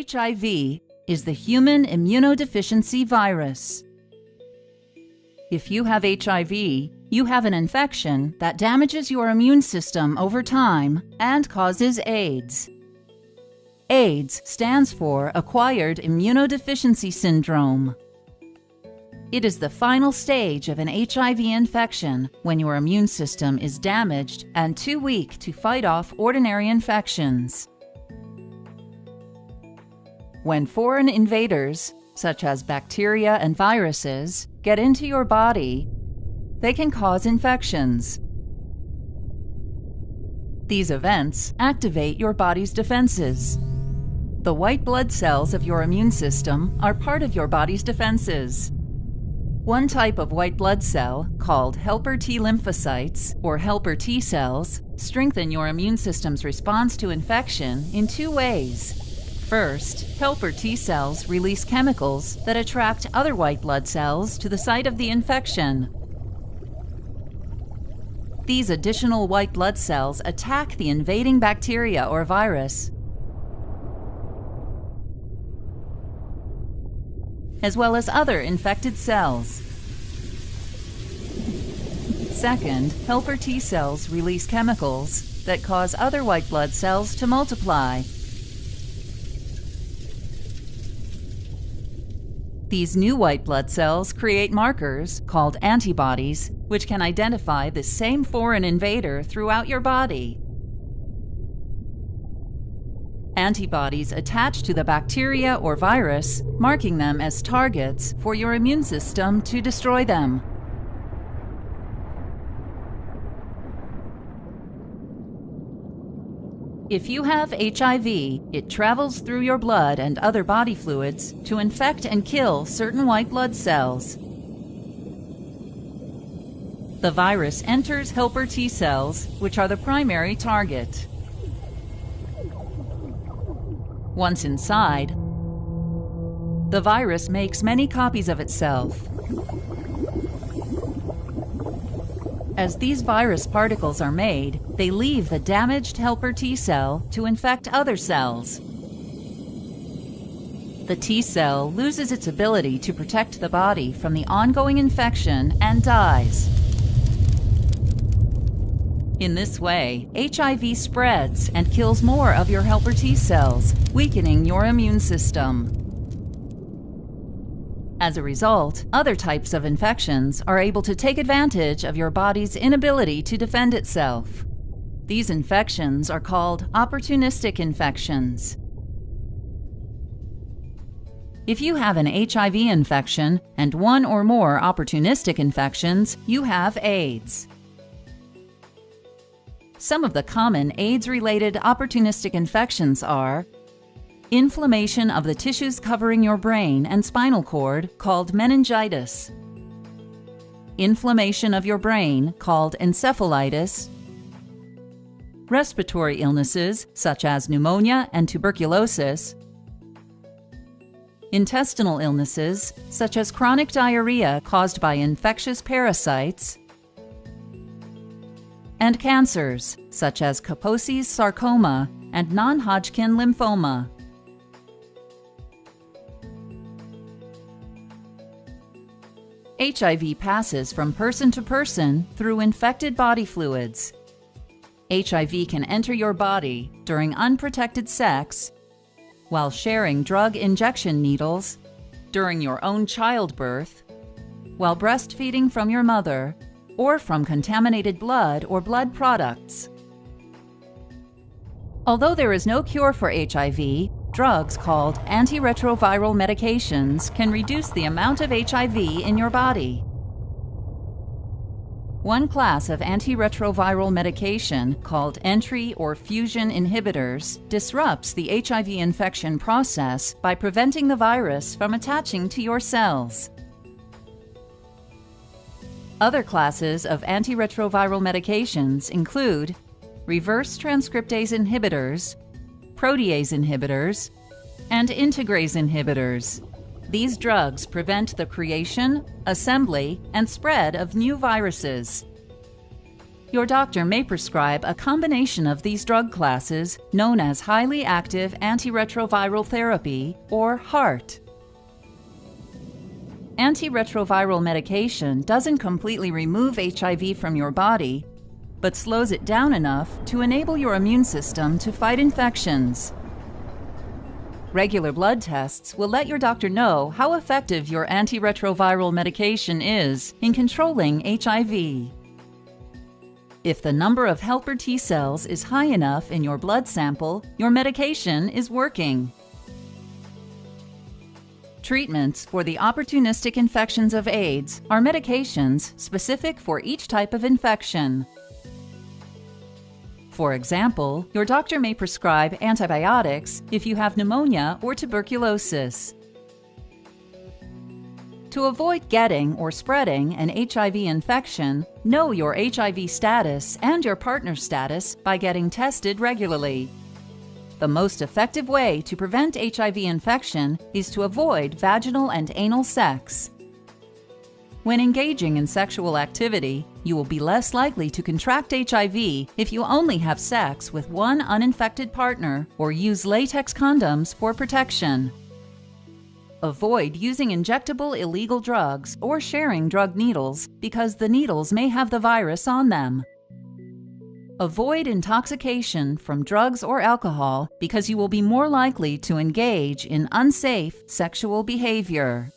HIV is the human immunodeficiency virus. If you have HIV, you have an infection that damages your immune system over time and causes AIDS. AIDS stands for Acquired Immunodeficiency Syndrome. It is the final stage of an HIV infection when your immune system is damaged and too weak to fight off ordinary infections. When foreign invaders, such as bacteria and viruses, get into your body, they can cause infections. These events activate your body's defenses. The white blood cells of your immune system are part of your body's defenses. One type of white blood cell, called helper T lymphocytes, or helper T cells, strengthen your immune system's response to infection in two ways. First, helper T cells release chemicals that attract other white blood cells to the site of the infection. These additional white blood cells attack the invading bacteria or virus, as well as other infected cells. Second, helper T cells release chemicals that cause other white blood cells to multiply. These new white blood cells create markers, called antibodies, which can identify the same foreign invader throughout your body. Antibodies attach to the bacteria or virus, marking them as targets for your immune system to destroy them. If you have HIV, it travels through your blood and other body fluids to infect and kill certain white blood cells. The virus enters helper T cells, which are the primary target. Once inside, the virus makes many copies of itself. As these virus particles are made, they leave the damaged helper T cell to infect other cells. The T cell loses its ability to protect the body from the ongoing infection and dies. In this way, HIV spreads and kills more of your helper T cells, weakening your immune system. As a result, other types of infections are able to take advantage of your body's inability to defend itself. These infections are called opportunistic infections. If you have an HIV infection and one or more opportunistic infections, you have AIDS. Some of the common AIDS-related opportunistic infections are inflammation of the tissues covering your brain and spinal cord, called meningitis, inflammation of your brain, called encephalitis, respiratory illnesses, such as pneumonia and tuberculosis, intestinal illnesses, such as chronic diarrhea caused by infectious parasites, and cancers, such as Kaposi's sarcoma and non-Hodgkin lymphoma. HIV passes from person to person through infected body fluids. HIV can enter your body during unprotected sex, while sharing drug injection needles, during your own childbirth, while breastfeeding from your mother, or from contaminated blood or blood products. Although there is no cure for HIV, drugs called antiretroviral medications can reduce the amount of HIV in your body. One class of antiretroviral medication, called entry or fusion inhibitors, disrupts the HIV infection process by preventing the virus from attaching to your cells. Other classes of antiretroviral medications include reverse transcriptase inhibitors, protease inhibitors, and integrase inhibitors. These drugs prevent the creation, assembly, and spread of new viruses. Your doctor may prescribe a combination of these drug classes known as highly active antiretroviral therapy, or HAART. Antiretroviral medication doesn't completely remove HIV from your body, but slows it down enough to enable your immune system to fight infections. Regular blood tests will let your doctor know how effective your antiretroviral medication is in controlling HIV. If the number of helper T cells is high enough in your blood sample, your medication is working. Treatments for the opportunistic infections of AIDS are medications specific for each type of infection. For example, your doctor may prescribe antibiotics if you have pneumonia or tuberculosis. To avoid getting or spreading an HIV infection, know your HIV status and your partner's status by getting tested regularly. The most effective way to prevent HIV infection is to avoid vaginal and anal sex. When engaging in sexual activity, you will be less likely to contract HIV if you only have sex with one uninfected partner or use latex condoms for protection. Avoid using injectable illegal drugs or sharing drug needles because the needles may have the virus on them. Avoid intoxication from drugs or alcohol because you will be more likely to engage in unsafe sexual behavior.